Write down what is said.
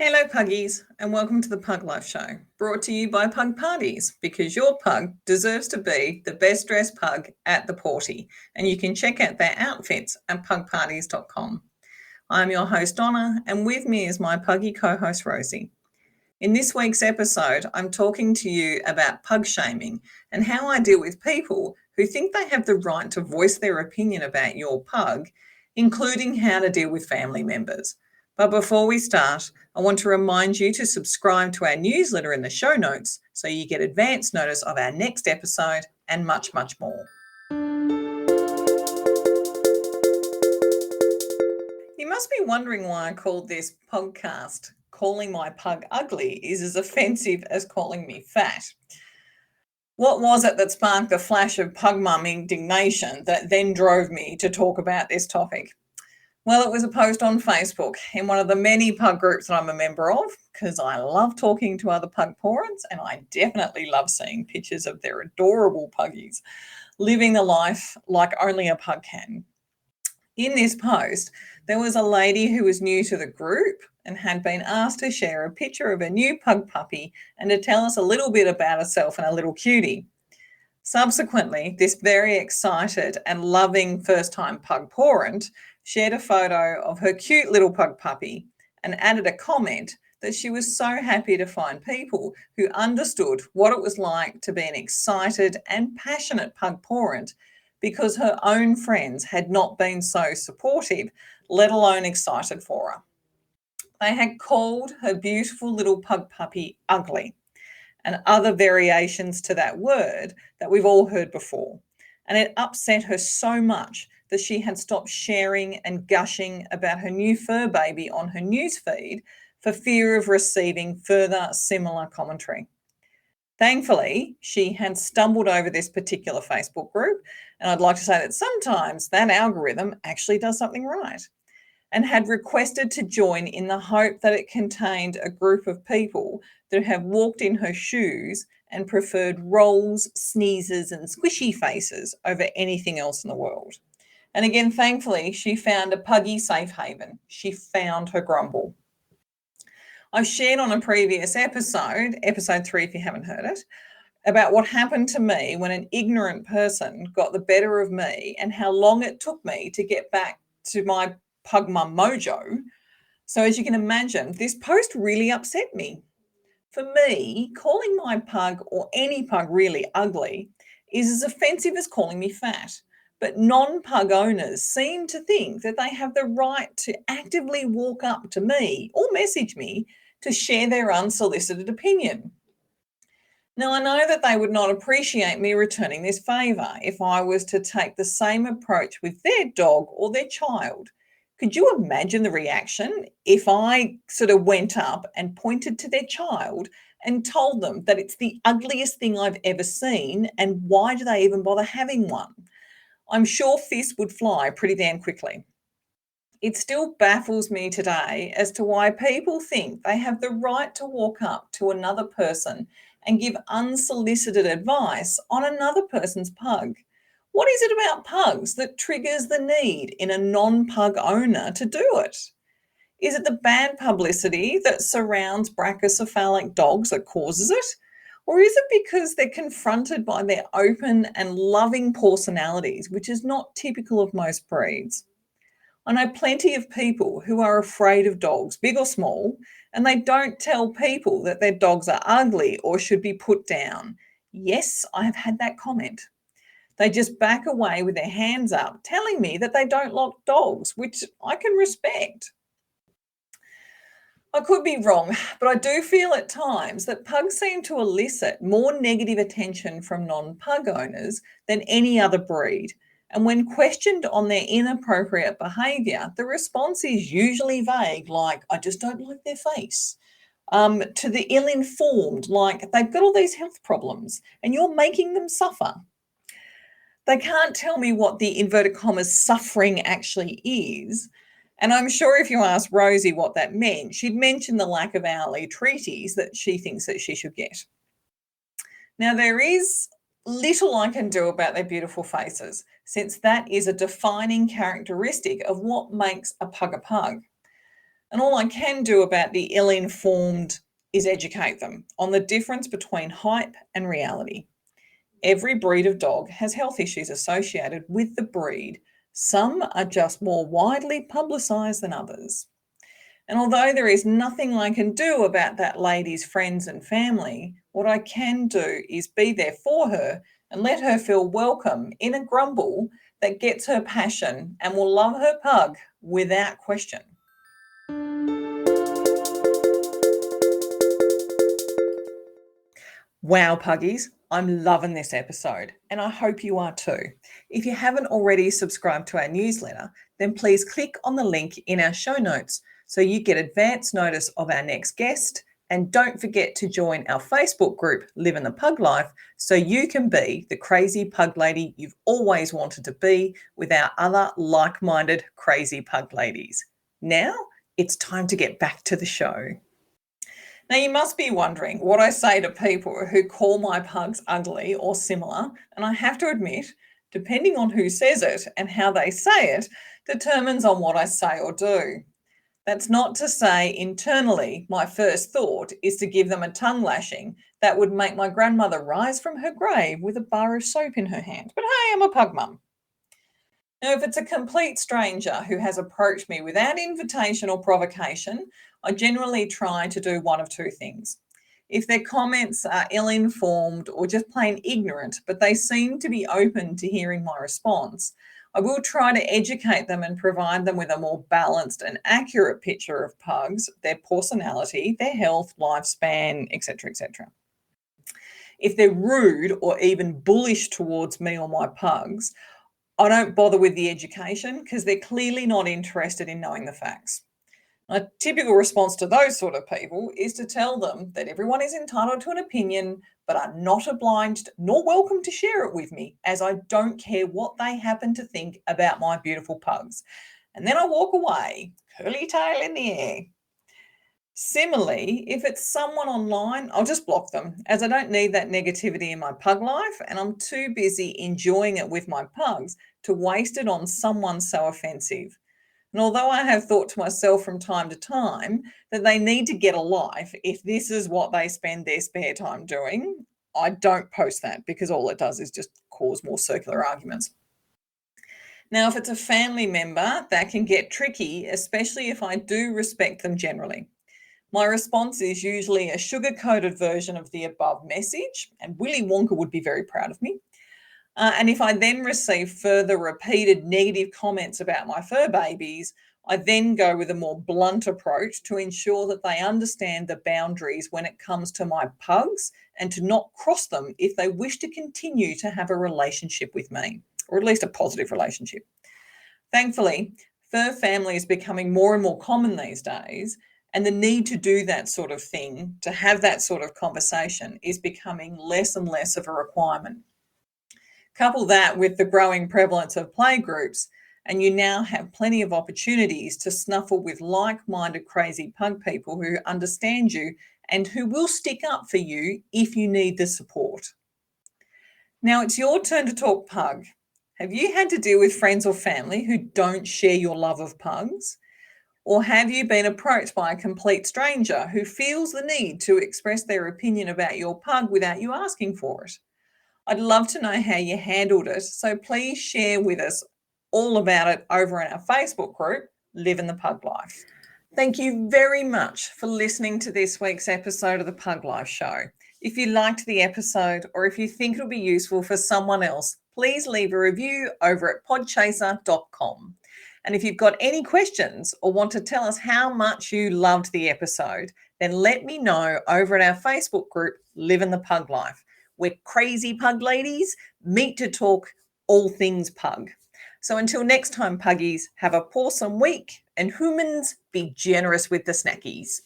Hello Puggies and welcome to the Pug Life Show, brought to you by Pug Parties, because your pug deserves to be the best dressed pug at the party, and you can check out their outfits at pugparties.com. I'm your host Donna, and with me is my puggy co-host Rosie. In this week's episode, I'm talking to you about pug shaming and how I deal with people who think they have the right to voice their opinion about your pug, including how to deal with family members. But before we start, I want to remind you to subscribe to our newsletter in the show notes so you get advance notice of our next episode and much, much more. You must be wondering why I called this podcast "Calling My Pug Ugly" is as offensive as calling me fat. What was it that sparked the flash of pug mum indignation that then drove me to talk about this topic? Well, it was a post on Facebook in one of the many pug groups that I'm a member of, because I love talking to other pug parents and I definitely love seeing pictures of their adorable puggies living the life like only a pug can. In this post, there was a lady who was new to the group and had been asked to share a picture of a new pug puppy and to tell us a little bit about herself and a little cutie. Subsequently, this very excited and loving first-time pug parent shared a photo of her cute little pug puppy and added a comment that she was so happy to find people who understood what it was like to be an excited and passionate pug parent, because her own friends had not been so supportive, let alone excited for her. They had called her beautiful little pug puppy ugly, and other variations to that word that we've all heard before. And it upset her so much that she had stopped sharing and gushing about her new fur baby on her newsfeed for fear of receiving further similar commentary. Thankfully, she had stumbled over this particular Facebook group, and I'd like to say that sometimes that algorithm actually does something right, and had requested to join in the hope that it contained a group of people that have walked in her shoes and preferred rolls, sneezes, and squishy faces over anything else in the world. And again, thankfully, she found a puggy safe haven. She found her grumble. I've shared on a previous episode 3 if you haven't heard it, about what happened to me when an ignorant person got the better of me and how long it took me to get back to my pug mum mojo. So as you can imagine, this post really upset me. For me, calling my pug, or any pug really, ugly is as offensive as calling me fat. But non-pug owners seem to think that they have the right to actively walk up to me or message me to share their unsolicited opinion. Now, I know that they would not appreciate me returning this favour if I was to take the same approach with their dog or their child. Could you imagine the reaction if I sort of went up and pointed to their child and told them that it's the ugliest thing I've ever seen, and why do they even bother having one? I'm sure fists would fly pretty damn quickly. It still baffles me today as to why people think they have the right to walk up to another person and give unsolicited advice on another person's pug. What is it about pugs that triggers the need in a non-pug owner to do it? Is it the bad publicity that surrounds brachycephalic dogs that causes it? Or is it because they're confronted by their open and loving personalities, which is not typical of most breeds? I know plenty of people who are afraid of dogs, big or small, and they don't tell people that their dogs are ugly or should be put down. Yes, I have had that comment. They just back away with their hands up, telling me that they don't like dogs, which I can respect. I could be wrong, but I do feel at times that pugs seem to elicit more negative attention from non-pug owners than any other breed. And when questioned on their inappropriate behaviour, the response is usually vague, like, I just don't like their face. To the ill-informed, like, they've got all these health problems and you're making them suffer. They can't tell me what the inverted commas suffering actually is. And I'm sure if you asked Rosie what that meant, she'd mention the lack of hourly treaties that she thinks that she should get. Now, there is little I can do about their beautiful faces, since that is a defining characteristic of what makes a pug a pug. And all I can do about the ill-informed is educate them on the difference between hype and reality. Every breed of dog has health issues associated with the breed. Some are just more widely publicised than others. And although there is nothing I can do about that lady's friends and family, what I can do is be there for her and let her feel welcome in a grumble that gets her passion and will love her pug without question. Wow, Puggies, I'm loving this episode, and I hope you are too. If you haven't already subscribed to our newsletter, then please click on the link in our show notes so you get advance notice of our next guest. And don't forget to join our Facebook group, Living the Pug Life, so you can be the crazy pug lady you've always wanted to be with our other like-minded crazy pug ladies. Now, it's time to get back to the show. Now, you must be wondering what I say to people who call my pugs ugly or similar, and I have to admit, depending on who says it and how they say it, determines on what I say or do. That's not to say internally my first thought is to give them a tongue lashing that would make my grandmother rise from her grave with a bar of soap in her hand. But hey, I'm a pug mum. Now, if it's a complete stranger who has approached me without invitation or provocation, I generally try to do one of two things. If their comments are ill-informed or just plain ignorant, but they seem to be open to hearing my response, I will try to educate them and provide them with a more balanced and accurate picture of pugs, their personality, their health, lifespan, etc., etc. If they're rude or even bullish towards me or my pugs, I don't bother with the education because they're clearly not interested in knowing the facts. A typical response to those sort of people is to tell them that everyone is entitled to an opinion, but are not obliged nor welcome to share it with me, as I don't care what they happen to think about my beautiful pugs. And then I walk away, curly tail in the air. Similarly, if it's someone online, I'll just block them, as I don't need that negativity in my pug life, and I'm too busy enjoying it with my pugs to waste it on someone so offensive. And although I have thought to myself from time to time that they need to get a life if this is what they spend their spare time doing, I don't post that because all it does is just cause more circular arguments. Now, if it's a family member, that can get tricky, especially if I do respect them generally. My response is usually a sugar-coated version of the above message, and Willy Wonka would be very proud of me. And if I then receive further repeated negative comments about my fur babies, I then go with a more blunt approach to ensure that they understand the boundaries when it comes to my pugs and to not cross them if they wish to continue to have a relationship with me, or at least a positive relationship. Thankfully, fur family is becoming more and more common these days, and the need to do that sort of thing, to have that sort of conversation, is becoming less and less of a requirement. Couple that with the growing prevalence of play groups, and you now have plenty of opportunities to snuffle with like-minded crazy pug people who understand you and who will stick up for you if you need the support. Now it's your turn to talk pug. Have you had to deal with friends or family who don't share your love of pugs? Or have you been approached by a complete stranger who feels the need to express their opinion about your pug without you asking for it? I'd love to know how you handled it, so please share with us all about it over in our Facebook group, Living the Pug Life. Thank you very much for listening to this week's episode of the Pug Life Show. If you liked the episode or if you think it'll be useful for someone else, please leave a review over at podchaser.com. And if you've got any questions or want to tell us how much you loved the episode, then let me know over at our Facebook group, Living the Pug Life, where crazy pug ladies meet to talk all things pug. So until next time, Puggies, have a pawsome week, and humans, be generous with the snackies.